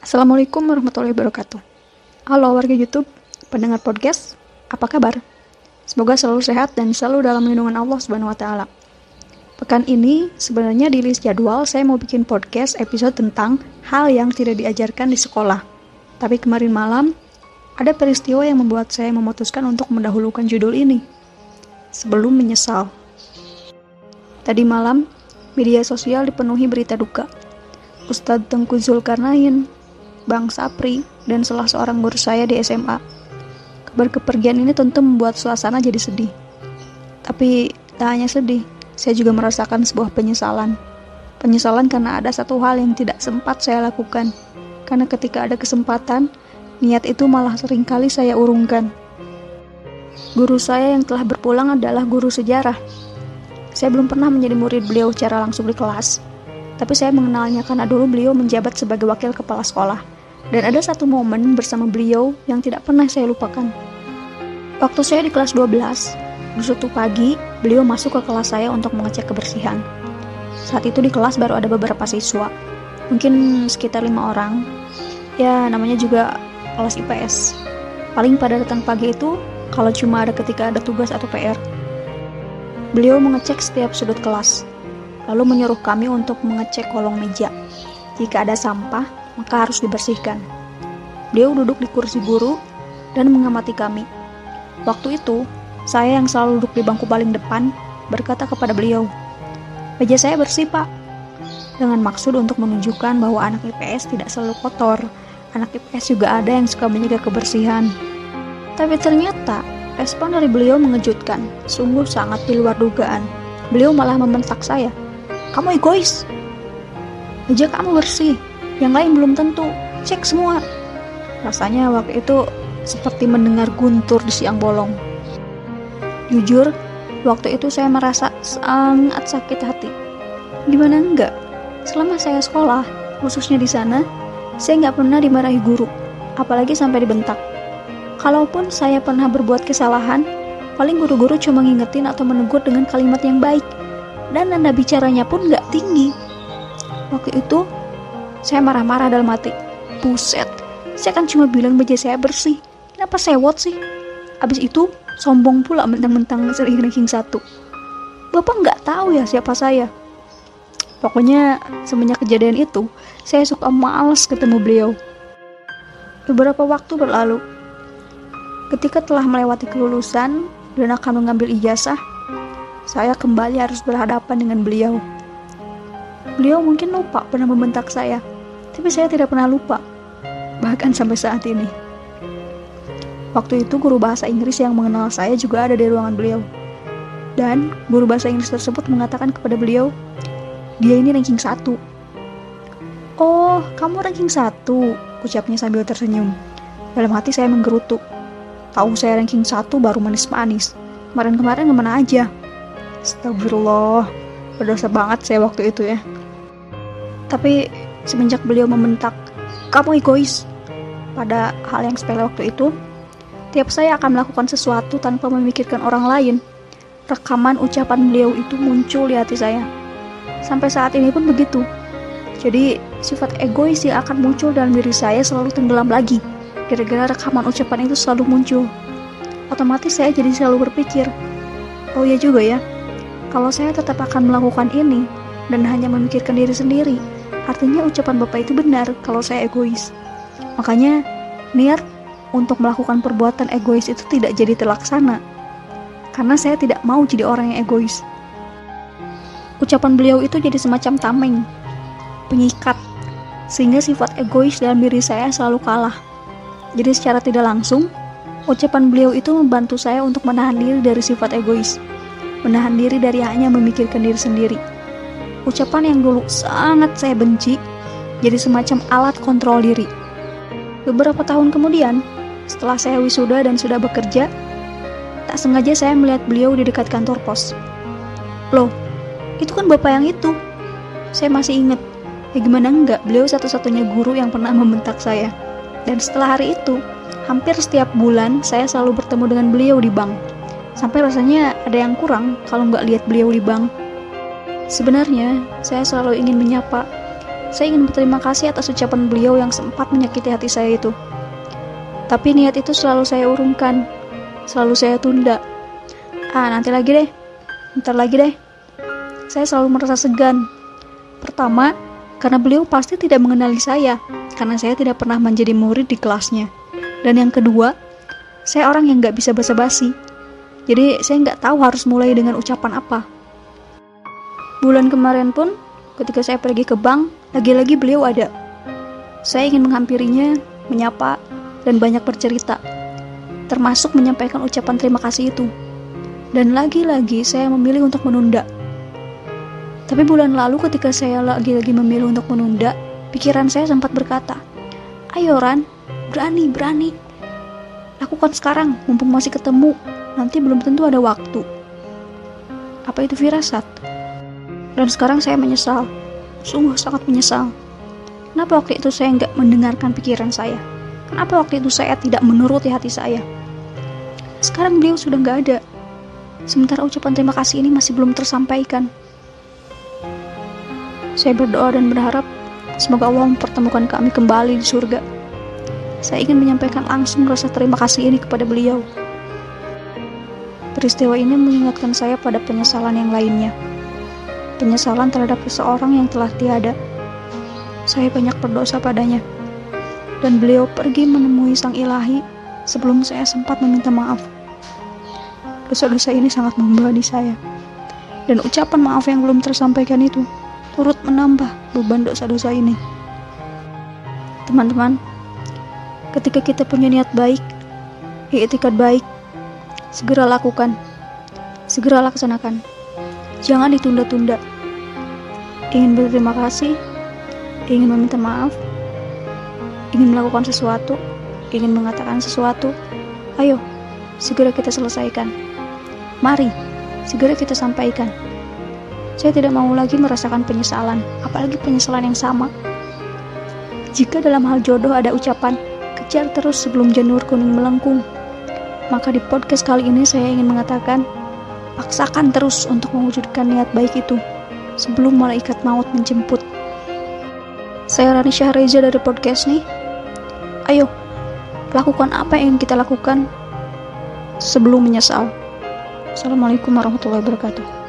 Assalamualaikum warahmatullahi wabarakatuh. Halo warga YouTube, pendengar podcast, apa kabar? Semoga selalu sehat dan selalu dalam lindungan Allah Subhanahu wa taala. Pekan ini sebenarnya di list jadwal saya mau bikin podcast episode tentang hal yang tidak diajarkan di sekolah. Tapi kemarin malam ada peristiwa yang membuat saya memutuskan untuk mendahulukan judul ini sebelum menyesal. Tadi malam media sosial dipenuhi berita duka. Ustadz Tengku Zulkarnain, Bang Sapri, dan salah seorang guru saya di SMA. Kabar kepergian ini tentu membuat suasana jadi sedih. Tapi tak hanya sedih, saya juga merasakan sebuah penyesalan. Penyesalan karena ada satu hal yang tidak sempat saya lakukan. Karena ketika ada kesempatan, niat itu malah seringkali saya urungkan. Guru saya yang telah berpulang adalah guru sejarah. Saya belum pernah menjadi murid beliau secara langsung di kelas. Tapi saya mengenalnya karena dulu beliau menjabat sebagai wakil kepala sekolah. Dan ada satu momen bersama beliau yang tidak pernah saya lupakan. Waktu saya di kelas 12, di suatu pagi, beliau masuk ke kelas saya untuk mengecek kebersihan. Saat itu di kelas baru ada beberapa siswa. Mungkin sekitar 5 orang. Ya, namanya juga kelas IPS. Paling pada datang pagi itu, kalau cuma ada ketika ada tugas atau PR. Beliau mengecek setiap sudut kelas. Lalu menyuruh kami untuk mengecek kolong meja. Jika ada sampah, maka harus dibersihkan. Beliau duduk di kursi guru dan mengamati kami. Waktu itu, saya yang selalu duduk di bangku paling depan berkata kepada beliau, "Meja saya bersih, Pak." Dengan maksud untuk menunjukkan bahwa anak IPS tidak selalu kotor. Anak IPS juga ada yang suka menjaga kebersihan. Tapi ternyata, respon dari beliau mengejutkan. Sungguh sangat di luar dugaan. Beliau malah membentak saya. "Kamu egois. Meja kamu bersih, yang lain belum tentu. Cek semua." Rasanya waktu itu seperti mendengar guntur di siang bolong. Jujur, waktu itu saya merasa sangat sakit hati. Gimana enggak? Selama saya sekolah, khususnya di sana, saya nggak pernah dimarahi guru, apalagi sampai dibentak. Kalaupun saya pernah berbuat kesalahan, paling guru-guru cuma ngingetin atau menegur dengan kalimat yang baik. Dan nada bicaranya pun gak tinggi. Waktu itu, saya marah-marah dalam hati. Buset, saya kan cuma bilang meja saya bersih. Kenapa sewot sih? Abis itu, sombong pula mentang-mentang sering ranking 1. Bapak gak tahu ya siapa saya? Pokoknya, semenjak kejadian itu, saya suka malas ketemu beliau. Beberapa waktu berlalu. Ketika telah melewati kelulusan dan akan mengambil ijazah, saya kembali harus berhadapan dengan beliau. Beliau mungkin lupa pernah membentak saya, tapi saya tidak pernah lupa, bahkan sampai saat ini. Waktu itu guru bahasa Inggris yang mengenal saya juga ada di ruangan beliau. Dan guru bahasa Inggris tersebut mengatakan kepada beliau, "Dia ini ranking 1. "Oh, kamu ranking 1, ucapnya sambil tersenyum. Dalam hati saya menggerutu. Tahu saya ranking 1 baru manis-manis. Kemarin-kemarin kemana aja? Astagfirullah, berdosa banget saya waktu itu ya. Tapi semenjak beliau membentak, "Kamu egois," pada hal yang sepele waktu itu, tiap saya akan melakukan sesuatu tanpa memikirkan orang lain, rekaman ucapan beliau itu muncul di hati saya. Sampai saat ini pun begitu. Jadi sifat egois yang akan muncul dalam diri saya selalu tenggelam lagi, gara-gara rekaman ucapan itu selalu muncul. Otomatis saya jadi selalu berpikir, oh iya juga ya, kalau saya tetap akan melakukan ini dan hanya memikirkan diri sendiri, artinya ucapan Bapak itu benar kalau saya egois. Makanya niat untuk melakukan perbuatan egois itu tidak jadi terlaksana, karena saya tidak mau jadi orang yang egois. Ucapan beliau itu jadi semacam tameng, pengikat, sehingga sifat egois dalam diri saya selalu kalah. Jadi secara tidak langsung, ucapan beliau itu membantu saya untuk menahan diri dari sifat egois. Menahan diri dari hanya memikirkan diri sendiri. Ucapan yang dulu sangat saya benci, jadi semacam alat kontrol diri. Beberapa tahun kemudian, setelah saya wisuda dan sudah bekerja, tak sengaja saya melihat beliau di dekat kantor pos. "Loh, itu kan Bapak yang itu." Saya masih ingat. Ya gimana enggak, beliau satu-satunya guru yang pernah membentak saya. Dan setelah hari itu, hampir setiap bulan saya selalu bertemu dengan beliau di bank. Sampai rasanya ada yang kurang kalau nggak lihat beliau di bank. Sebenarnya, saya selalu ingin menyapa, Saya ingin berterima kasih atas ucapan beliau yang sempat menyakiti hati saya itu. Tapi niat itu selalu saya urungkan, selalu saya tunda. Nanti lagi deh, bentar lagi deh. Saya selalu merasa segan. Pertama, karena beliau pasti tidak mengenali saya, karena saya tidak pernah menjadi murid di kelasnya. Dan yang kedua, saya orang yang gak bisa basa-basi. Jadi saya nggak tahu harus mulai dengan ucapan apa. Bulan kemarin pun, ketika saya pergi ke bank, lagi-lagi beliau ada. Saya ingin menghampirinya, menyapa, dan banyak bercerita, termasuk menyampaikan ucapan terima kasih itu. Dan lagi-lagi saya memilih untuk menunda. Tapi bulan lalu ketika saya lagi-lagi memilih untuk menunda, pikiran saya sempat berkata, "Ayo Ran, berani. Lakukan sekarang, mumpung masih ketemu. Nanti belum tentu ada waktu." Apa itu firasat? Dan sekarang saya menyesal, sungguh sangat menyesal. Kenapa waktu itu saya nggak mendengarkan pikiran saya? Kenapa waktu itu saya tidak menuruti hati saya? Sekarang beliau sudah nggak ada. Sementara ucapan terima kasih ini masih belum tersampaikan. Saya berdoa dan berharap semoga Allah mempertemukan kami kembali di surga. Saya ingin menyampaikan langsung rasa terima kasih ini kepada beliau. Peristiwa ini mengingatkan saya pada penyesalan yang lainnya. Penyesalan terhadap seseorang yang telah tiada. Saya banyak berdosa padanya. Dan beliau pergi menemui Sang Ilahi sebelum saya sempat meminta maaf. Dosa-dosa ini sangat membebani saya. Dan ucapan maaf yang belum tersampaikan itu turut menambah beban dosa-dosa ini. Teman-teman, ketika kita punya niat baik, i'tikad baik, segera lakukan, segera laksanakan. Jangan ditunda-tunda. Ingin berterima kasih, ingin meminta maaf, ingin melakukan sesuatu, ingin mengatakan sesuatu, ayo, segera kita selesaikan. Mari, segera kita sampaikan. Saya tidak mau lagi merasakan penyesalan, apalagi penyesalan yang sama. Jika dalam hal jodoh ada ucapan, kejar terus sebelum janur kuning melengkung, maka di podcast kali ini saya ingin mengatakan, paksakan terus untuk mewujudkan niat baik itu, sebelum malaikat maut menjemput. Saya Rani Syahreza dari podcast nih. Ayo, lakukan apa yang kita lakukan sebelum menyesal. Assalamualaikum warahmatullahi wabarakatuh.